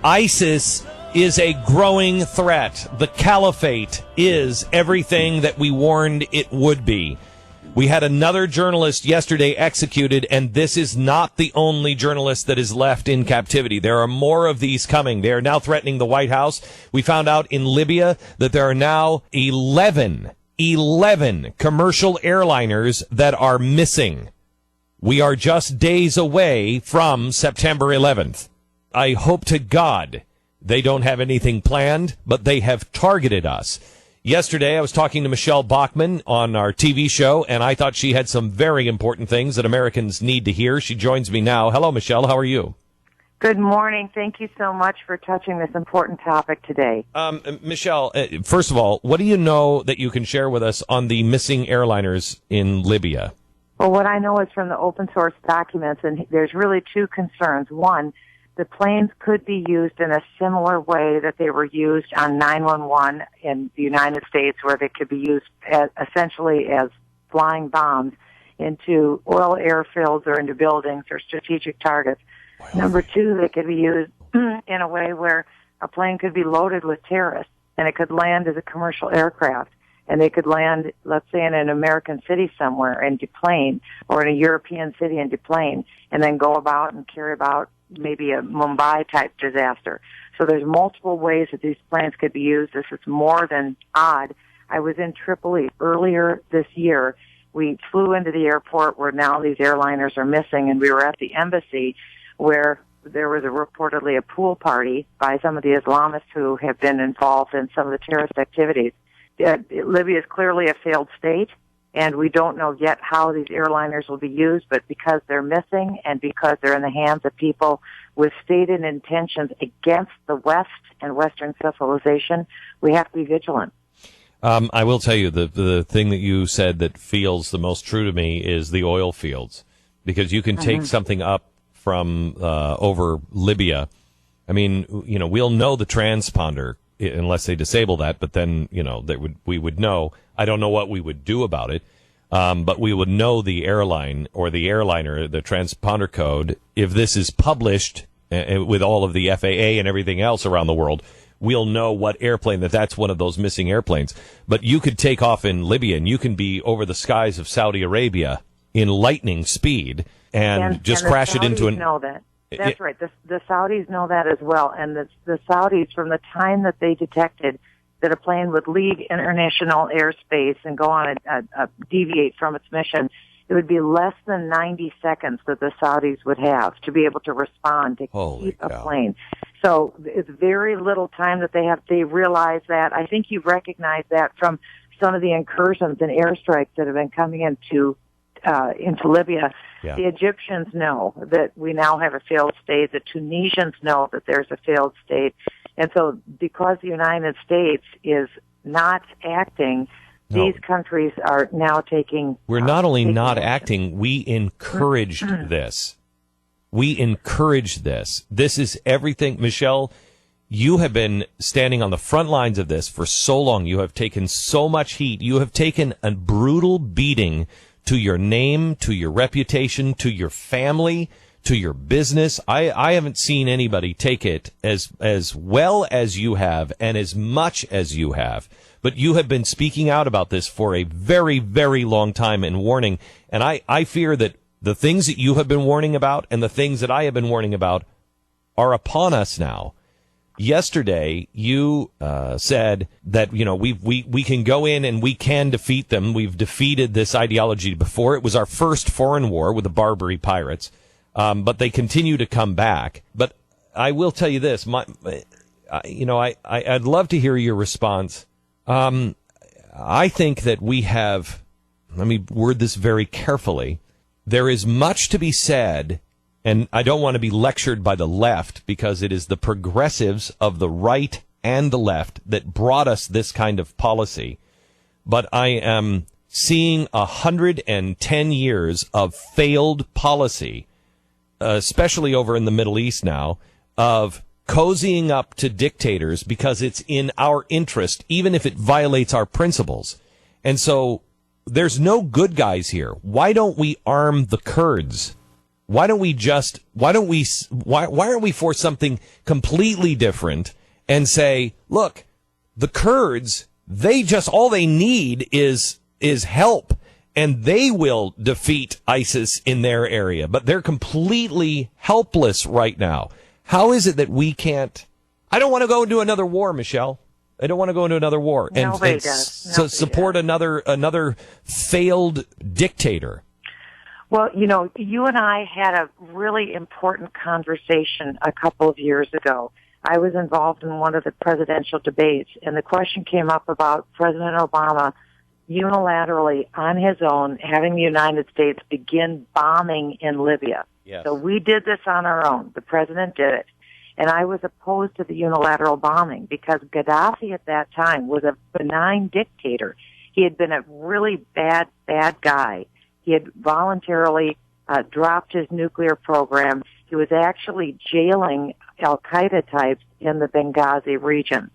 ISIS is a growing threat. The caliphate is everything that we warned it would be. We had another journalist yesterday executed, and this is not the only journalist that is left in captivity. There are more of these coming. They are now threatening the White House. We found out in Libya that there are now 11 commercial airliners that are missing. We are just days away from September 11th. I hope to God they don't have anything planned, but they have targeted us. Yesterday, I was talking to Michele Bachmann on our TV show, and I thought she had some very important things that Americans need to hear. She joins me now. Hello, Michele. How are you? Good morning. Thank you so much for touching this important topic today. Michele, first of all, what do you know that you can share with us on the missing airliners in Libya? Well, what I know is from the open source documents, and there's really two concerns. One, the planes could be used in a similar way that they were used on 911 in the United States, where they could be used essentially as flying bombs into oil airfields or into buildings or strategic targets. Number two, they could be used in a way where a plane could be loaded with terrorists, and it could land as a commercial aircraft. And they could land, let's say, in an American city somewhere and deplane, or in a European city and deplane, and then go about and carry about maybe a Mumbai-type disaster. So there's multiple ways that these planes could be used. This is more than odd. I was in Tripoli earlier this year. We flew into the airport where now these airliners are missing, and we were at the embassy where there was reportedly a pool party by some of the Islamists who have been involved in some of the terrorist activities. Libya is clearly a failed state, and we don't know yet how these airliners will be used, but because they're missing and because they're in the hands of people with stated intentions against the West and Western civilization, we have to be vigilant. I will tell you, the thing that you said that feels the most true to me is the oil fields, because you can take something up from over Libya. I mean, we'll know the transponder unless they disable that, but then, we would know. I don't know what we would do about it, but we would know the airline or the airliner, the transponder code. If this is published with all of the FAA and everything else around the world, we'll know what airplane that's one of those missing airplanes. But you could take off in Libya and you can be over the skies of Saudi Arabia in lightning speed and just crash it into an... know that. That's right. The Saudis know that as well. And the Saudis, from the time that they detected that a plane would leave international airspace and go on a deviate from its mission, it would be less than 90 seconds that the Saudis would have to be able to respond to keep a plane. So it's very little time that they have. They realize that. I think you recognize that from some of the incursions and airstrikes that have been coming into Libya. Yeah. The Egyptians know that we now have a failed state. The Tunisians know that there's a failed state. And so because the United States is not acting, these countries are now taking... We're not only not acting, we encouraged this. We encourage this. This is everything. Michele, you have been standing on the front lines of this for so long. You have taken so much heat. You have taken a brutal beating to your name, to your reputation, to your family, to your business. I haven't seen anybody take it as well as you have and as much as you have. But you have been speaking out about this for a very, very long time and warning. And I fear that the things that you have been warning about and the things that I have been warning about are upon us now. Yesterday, you said that, we can go in and we can defeat them. We've defeated this ideology before. It was our first foreign war with the Barbary pirates, but they continue to come back. But I will tell you this, I'd love to hear your response. I think that we have, let me word this very carefully, there is much to be said. And I don't want to be lectured by the left, because it is the progressives of the right and the left that brought us this kind of policy. But I am seeing 110 years of failed policy, especially over in the Middle East now, of cozying up to dictators because it's in our interest, even if it violates our principles. And so there's no good guys here. Why don't we arm the Kurds? Why aren't we for something completely different and say, look, the Kurds, all they need is help, and they will defeat ISIS in their area, but they're completely helpless right now. How is it that we can't? I don't want to go into another war, Michelle. I don't want to go into another war and support another failed dictator. Well, you and I had a really important conversation a couple of years ago. I was involved in one of the presidential debates, and the question came up about President Obama unilaterally, on his own, having the United States begin bombing in Libya. Yes. So we did this on our own. The president did it. And I was opposed to the unilateral bombing because Gaddafi at that time was a benign dictator. He had been a really bad guy. He had voluntarily dropped his nuclear program. He was actually jailing al-Qaeda types in the Benghazi region.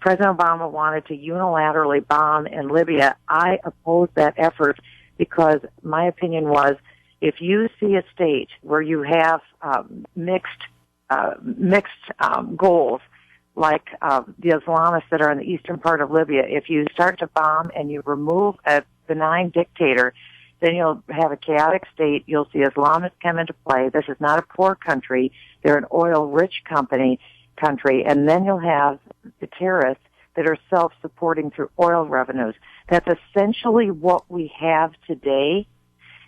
President Obama wanted to unilaterally bomb in Libya. I opposed that effort because my opinion was if you see a state where you have mixed goals, like the Islamists that are in the eastern part of Libya, if you start to bomb and you remove a benign dictator, then you'll have a chaotic state. You'll see Islamists come into play. This is not a poor country. They're an oil-rich country. And then you'll have the terrorists that are self-supporting through oil revenues. That's essentially what we have today.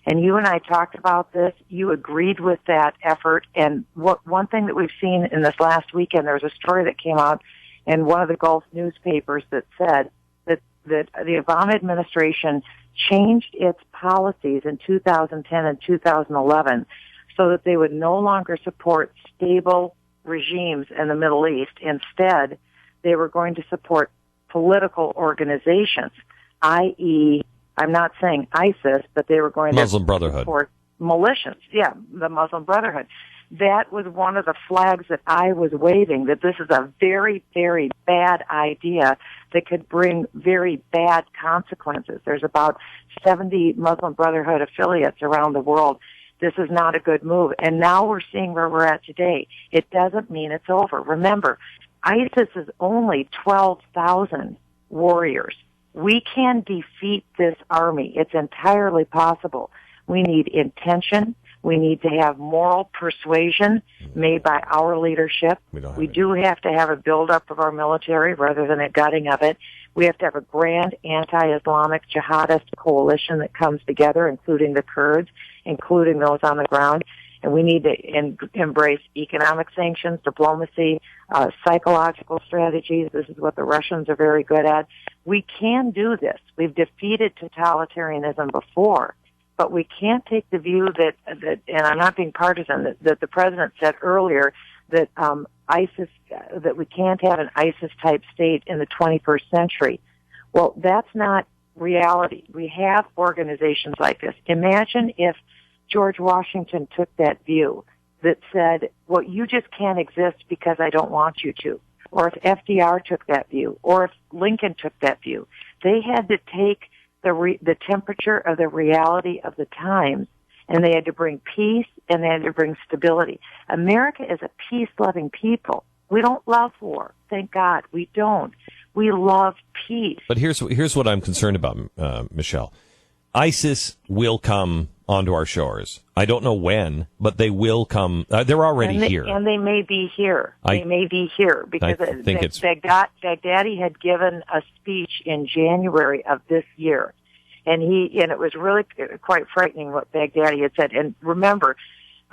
And you and I talked about this. You agreed with that effort. And one thing that we've seen in this last weekend, there was a story that came out in one of the Gulf newspapers that said that the Obama administration changed its policies in 2010 and 2011 so that they would no longer support stable regimes in the Middle East. Instead, they were going to support political organizations, i.e., I'm not saying ISIS, but they were going Muslim to Brotherhood. Support militias. Yeah, the Muslim Brotherhood. That was one of the flags that I was waving, that this is a very, very bad idea that could bring very bad consequences. There's about 70 Muslim Brotherhood affiliates around the world. This is not a good move. And now we're seeing where we're at today. It doesn't mean it's over. Remember, ISIS is only 12,000 warriors. We can defeat this army. It's entirely possible. We need intention. We need to have moral persuasion made by our leadership. We do have to have a buildup of our military rather than a gutting of it. We have to have a grand anti-Islamic jihadist coalition that comes together, including the Kurds, including those on the ground. And we need to embrace economic sanctions, diplomacy, psychological strategies. This is what the Russians are very good at. We can do this. We've defeated totalitarianism before. But we can't take the view that, and I'm not being partisan, that the president said earlier that ISIS, that we can't have an ISIS-type state in the 21st century. Well, that's not reality. We have organizations like this. Imagine if George Washington took that view that said, well, you just can't exist because I don't want you to. Or if FDR took that view, or if Lincoln took that view. They had to take the temperature of the reality of the times, and they had to bring peace and they had to bring stability. America is a peace-loving people. We don't love war. Thank God. We don't. We love peace. But here's what I'm concerned about, Michelle. ISIS will come onto our shores. I don't know when, but they will come. They're already here. And they may be here. They may be here because Baghdadi had given a speech in January of this year. And it was really quite frightening what Baghdadi had said. And remember,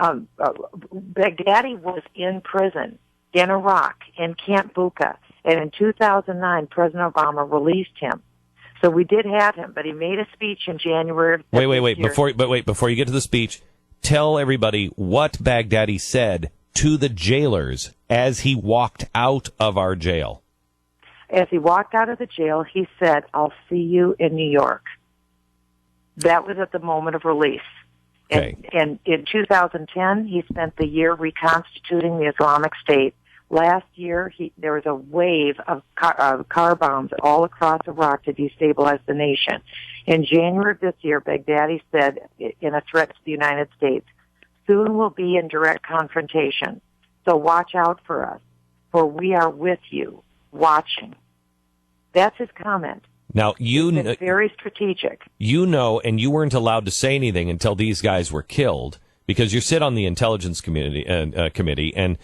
Baghdadi was in prison in Iraq, in Camp Bucca. And in 2009, President Obama released him. So we did have him, but he made a speech in January. Wait. Before you get to the speech, tell everybody what Baghdadi said to the jailers as he walked out of our jail. As he walked out of the jail, he said, "I'll see you in New York." That was at the moment of release. Okay. And in 2010, he spent the year reconstituting the Islamic State. Last year, there was a wave of car bombs all across Iraq to destabilize the nation. In January of this year, Baghdadi said, in a threat to the United States, soon we'll be in direct confrontation. So watch out for us, for we are with you, watching. That's his comment. Now, It's very strategic. You know, and you weren't allowed to say anything until these guys were killed, because you sit on the intelligence committee, and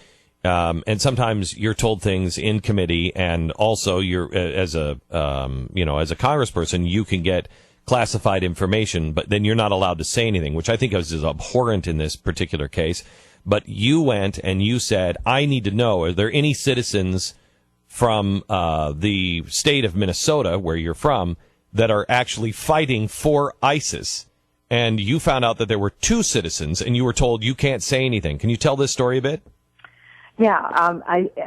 sometimes you're told things in committee, and also you're as a congressperson, you can get classified information, but then you're not allowed to say anything, which I think is abhorrent in this particular case. But you went and you said, I need to know, are there any citizens from the state of Minnesota, where you're from, that are actually fighting for ISIS? And you found out that there were 2 citizens, and you were told you can't say anything. Can you tell this story a bit? Yeah,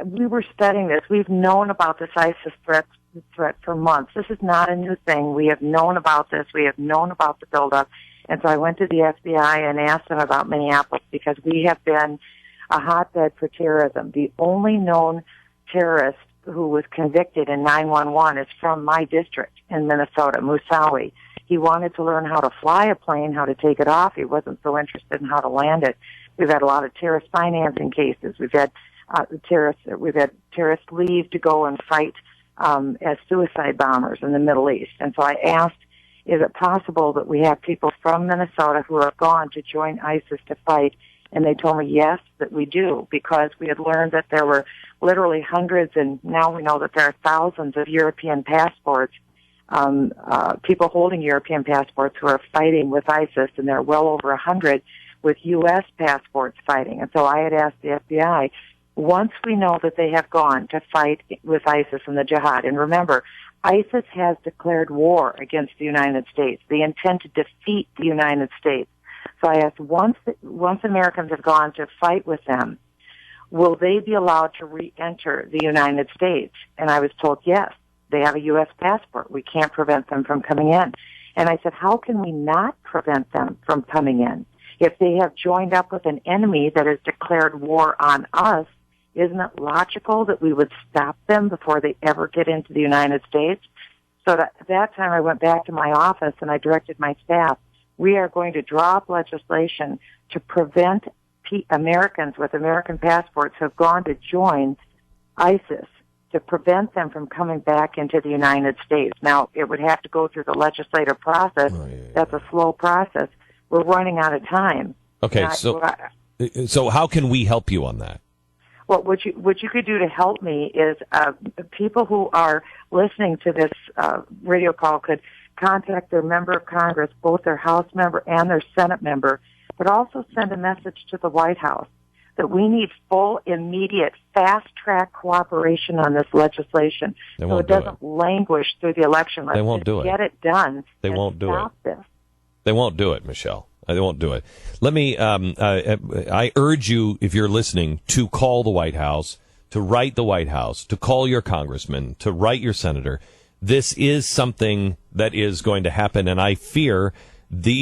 we were studying this. We've known about this ISIS threat for months. This is not a new thing. We have known about this. We have known about the buildup. And so I went to the FBI and asked them about Minneapolis, because we have been a hotbed for terrorism. The only known terrorist who was convicted in 9/11 is from my district in Minnesota, Musawi. He wanted to learn how to fly a plane, how to take it off. He wasn't so interested in how to land it. We've had a lot of terrorist financing cases. We've had terrorists leave to go and fight as suicide bombers in the Middle East. And so I asked, is it possible that we have people from Minnesota who have gone to join ISIS to fight? And they told me, yes, that we do, because we had learned that there were literally hundreds, and now we know that there are thousands of European passports, people holding European passports who are fighting with ISIS, and there are well over 100 with U.S. passports fighting. And so I had asked the FBI, once we know that they have gone to fight with ISIS and the jihad, and remember, ISIS has declared war against the United States. They intend to defeat the United States. So I asked, once Americans have gone to fight with them, will they be allowed to re-enter the United States? And I was told, yes, they have a U.S. passport. We can't prevent them from coming in. And I said, how can we not prevent them from coming in? If they have joined up with an enemy that has declared war on us, isn't it logical that we would stop them before they ever get into the United States? So at that time, I went back to my office and I directed my staff, we are going to draw up legislation to prevent Americans with American passports who have gone to join ISIS, to prevent them from coming back into the United States. Now, it would have to go through the legislative process. Oh, yeah. That's a slow process. We're running out of time. Okay, so how can we help you on that? Well, what you could do to help me is people who are listening to this radio call could contact their member of Congress, both their House member and their Senate member, but also send a message to the White House that we need full, immediate, fast-track cooperation on this legislation so it doesn't languish through the election. Let's get it done. They won't do it. This. They won't do it, Michelle. They won't do it. Let me, I urge you, if you're listening, to call the White House, to write the White House, to call your congressman, to write your senator. This is something that is going to happen, and I fear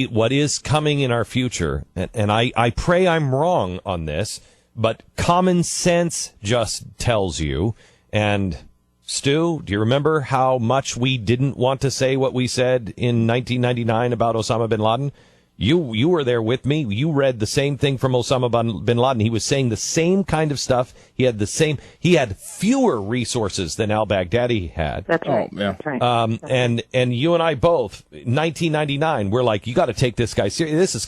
what is coming in our future, and I pray I'm wrong on this, but common sense just tells you. And Stu, do you remember how much we didn't want to say what we said in 1999 about Osama bin Laden? You were there with me. You read the same thing from Osama bin Laden. He was saying the same kind of stuff. He had fewer resources than al-Baghdadi had. That's right. Oh, yeah. That's right. And you and I both, 1999, we're like, you got to take this guy seriously. This is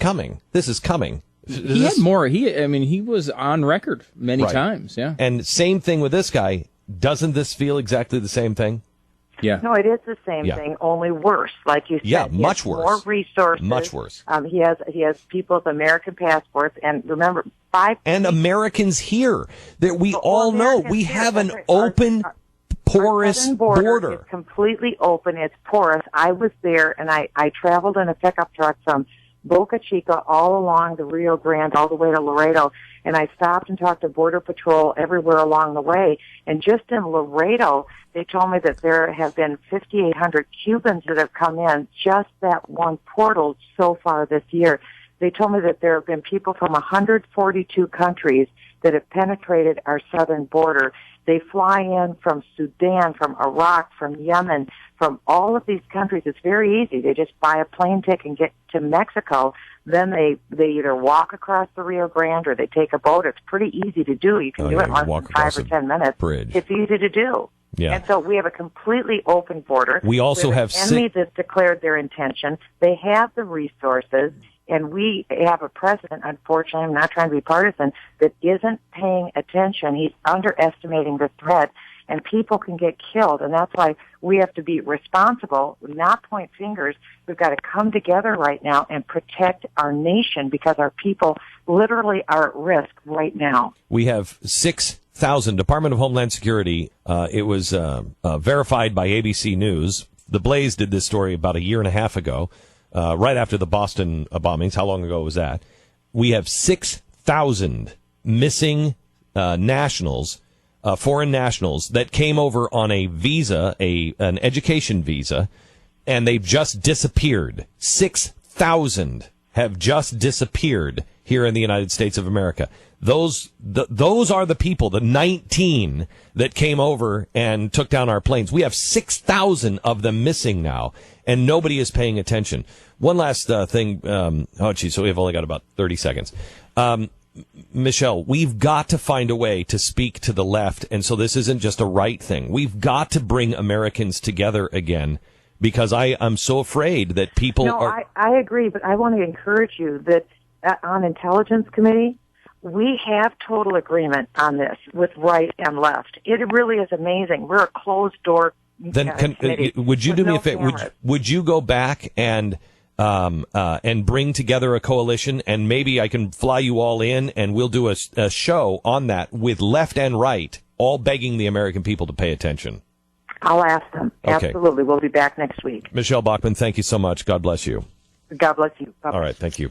coming. He had more. He was on record many times. Yeah. And same thing with this guy. Doesn't this feel exactly the same thing? Yeah. No, it is the same thing, only worse. Like you said, yeah, much worse. More resources. Much worse. He has people with American passports, and remember, Americans here that we all know we have an open, porous border. It's completely open. It's porous. I was there, and I traveled in a pickup truck from Boca Chica all along the Rio Grande, all the way to Laredo, and I stopped and talked to Border Patrol everywhere along the way. And just in Laredo, they told me that there have been 5,800 Cubans that have come in just that one portal so far this year. They told me that there have been people from 142 countries that have penetrated our southern border. They fly in from Sudan, from Iraq, from Yemen, from all of these countries. It's very easy. They just buy a plane ticket and get to Mexico. Then they either walk across the Rio Grande or they take a boat. It's pretty easy to do. You can do it in less than 5 or 10 minutes. Bridge. It's easy to do. Yeah. And so we have a completely open border. We also have an enemy that's declared their intention. They have the resources, and we have a president, unfortunately, I'm not trying to be partisan, that isn't paying attention. He's underestimating the threat, and people can get killed. And that's why we have to be responsible, not point fingers. We've got to come together right now and protect our nation because our people literally are at risk right now. We have 6,000, Department of Homeland Security. It was verified by ABC News. The Blaze did this story about a year and a half ago, right after the Boston bombings. How long ago was that? We have 6,000 missing nationals, foreign nationals that came over on a visa, an education visa, and they've just disappeared. 6,000 have just disappeared here in the United States of America. Those are the people, the 19 that came over and took down our planes. We have 6,000 of them missing now, and nobody is paying attention. One last thing. So we've only got about 30 seconds. Michele, we've got to find a way to speak to the left, and so this isn't just a right thing. We've got to bring Americans together again, because I'm so afraid that people are... I agree, but I want to encourage you that on Intelligence Committee, we have total agreement on this with right and left. It really is amazing. We're a closed-door committee. Would you do me a favor? Would you go back and bring together a coalition, and maybe I can fly you all in, and we'll do a show on that with left and right, all begging the American people to pay attention. I'll ask them. Okay. Absolutely. We'll be back next week. Michele Bachmann, thank you so much. God bless you. God bless you. Bye-bye. All right, thank you.